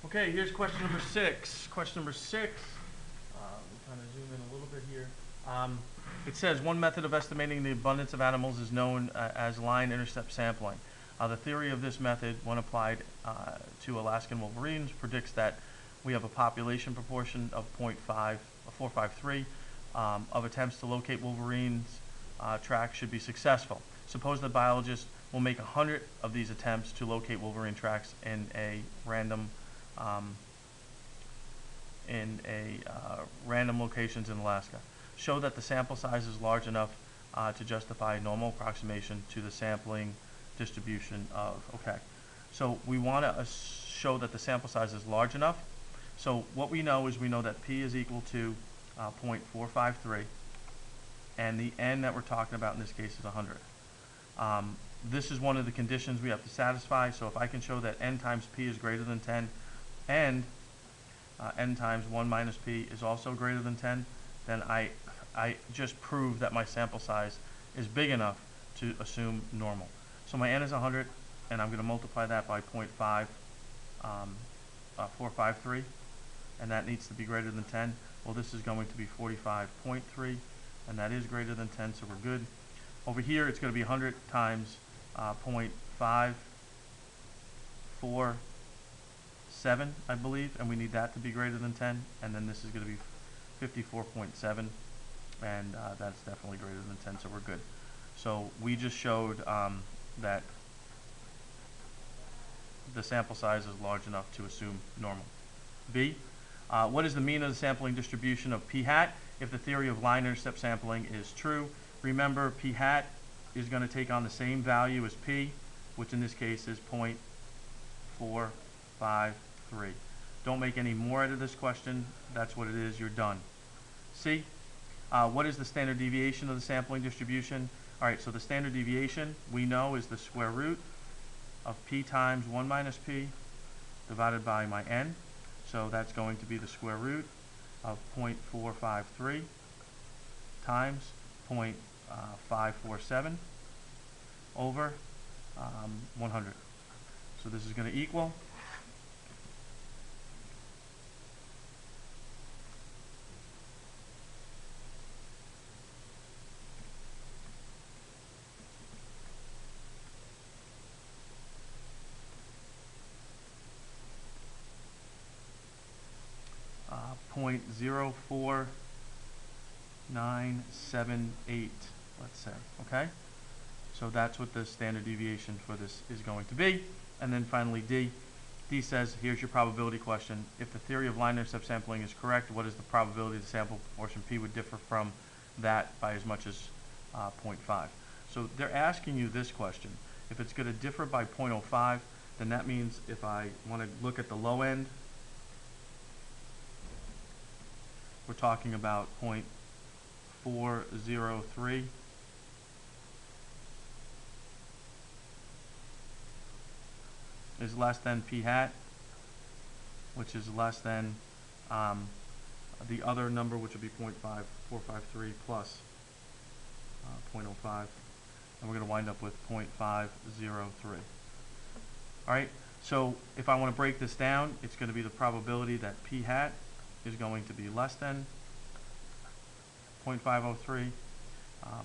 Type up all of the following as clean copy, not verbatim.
Okay, here's question number 6. Question number 6, kind of zoom in a little bit here. It says one method of estimating the abundance of animals is known as line intercept sampling. The theory of this method, when applied to Alaskan wolverines, predicts that we have a population proportion of 453 of attempts to locate wolverines tracks should be successful. Suppose that biologists will make 100 of these attempts to locate wolverine tracks in a random um, random locations in Alaska. Show that the sample size is large enough to justify a normal approximation to the sampling distribution of, okay. So we want to show that the sample size is large enough. So what we know is we know that P is equal to 0.453, and the N that we're talking about in this case is 100. This is one of the conditions we have to satisfy. So if I can show that N times P is greater than 10, and N times 1 minus P is also greater than 10, then I just prove that my sample size is big enough to assume normal. So my N is 100, and I'm going to multiply that by 0.453, and that needs to be greater than 10. Well, this is going to be 45.3, and that is greater than 10, so we're good. Over here, it's going to be 100 times 0.547, I believe, and we need that to be greater than 10, and then this is going to be 54.7, and that's definitely greater than 10, so we're good. So we just showed that the sample size is large enough to assume normal. B, what is the mean of the sampling distribution of P hat if the theory of line intercept sampling is true? Remember, P hat is going to take on the same value as P, which in this case is 0.453. Don't make any more out of this question. That's what it is. You're done. C, what is the standard deviation of the sampling distribution? All right, so the standard deviation we know is the square root of P times 1 minus P divided by my N. So that's going to be the square root of 0.453 times 0.547 over 100. So this is going to equal 0.04978, let's say, okay? So that's what the standard deviation for this is going to be. And then finally D. D says, here's your probability question. If the theory of line intercept sampling is correct, what is the probability the sample proportion P would differ from that by as much as 0.5? So they're asking you this question. If it's going to differ by 0.05, then that means if I want to look at the low end, we're talking about 0.403. Is less than P hat, which is less than the other number, which would be 0.5453 plus 0.05, and we're going to wind up with 0.503. All right, so if I want to break this down, it's going to be the probability that P hat is going to be less than 0.503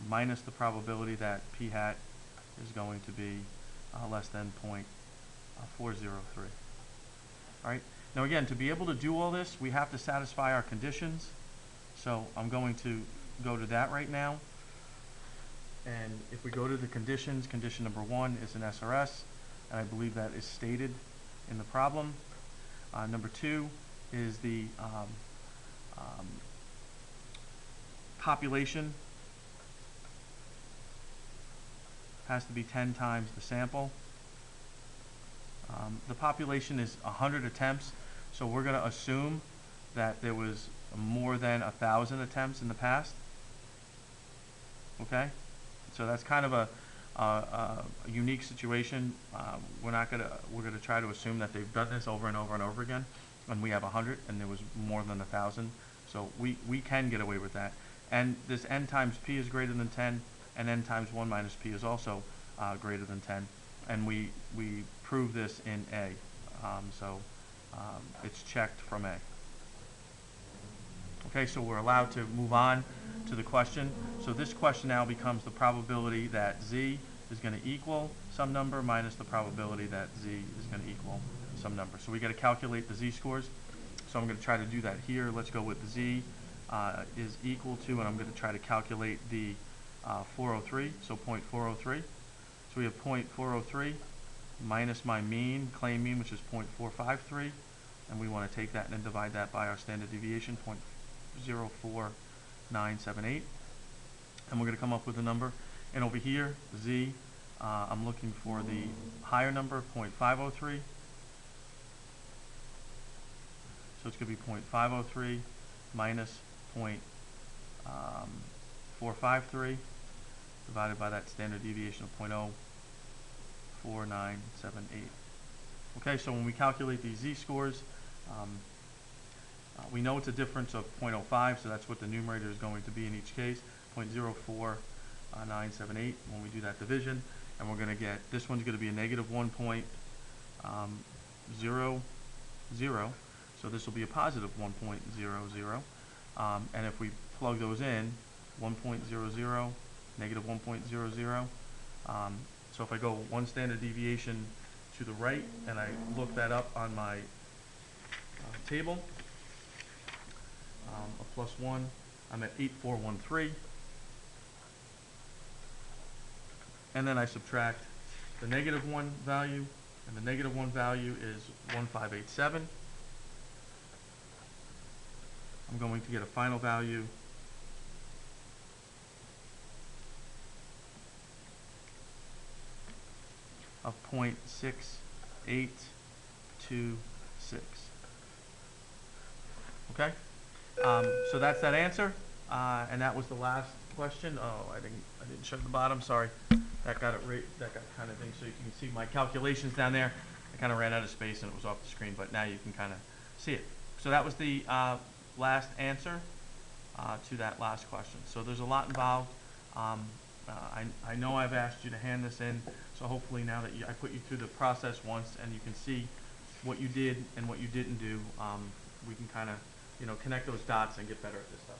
minus the probability that P hat is going to be less than 0.403. All right. Now again, to be able to do all this, we have to satisfy our conditions. So I'm going to go to that right now. And if we go to the conditions, condition number 1 is an SRS, and I believe that is stated in the problem. Number 2 is the population has to be 10 times the sample. The population is 100 attempts, so we're going to assume that there was more than 1,000 attempts in the past. Okay, so that's kind of a unique situation. We're going to try to assume that they've done this over and over and over again, and we have 100, and there was more than 1,000. So we can get away with that. And this N times P is greater than 10, and N times 1 minus P is also greater than 10. And we prove this in A. it's checked from A. Okay, so we're allowed to move on to the question. So this question now becomes the probability that Z is going to equal some number minus the probability that Z is going to equal some number. So we got to calculate the Z scores. So I'm going to try to do that here. Let's go with the Z is equal to, and I'm going to try to calculate the 403, so 0.403. So we have 0.403 minus my mean, claim mean, which is 0.453, and we want to take that and then divide that by our standard deviation, 0.04978, and we're going to come up with a number. And over here, Z, I'm looking for the higher number, 0.503. So it's going to be 0.503 minus 0.453 divided by that standard deviation of 0.04978. Okay, so when we calculate these Z scores, we know it's a difference of 0.05, so that's what the numerator is going to be in each case, 0.04978 when we do that division. And we're going to get, this one's going to be a negative 1.00, so this will be a positive 1.00. And if we plug those in, 1.00, negative 1.00, so if I go one standard deviation to the right and I look that up on my table, a plus 1, I'm at 8413. And then I subtract the negative 1 value, and the negative 1 value is 1587. I'm going to get a final value of 0.6826. Okay? So that's that answer, and that was the last question. Oh, I didn't show the bottom. Sorry, that got it right. That got kind of thing. So you can see my calculations down there. I kind of ran out of space and it was off the screen, but now you can kind of see it. So that was the last answer to that last question. So there's a lot involved. I know I've asked you to hand this in, so hopefully now that I put you through the process once and you can see what you did and what you didn't do, we can kind of, connect those dots and get better at this stuff.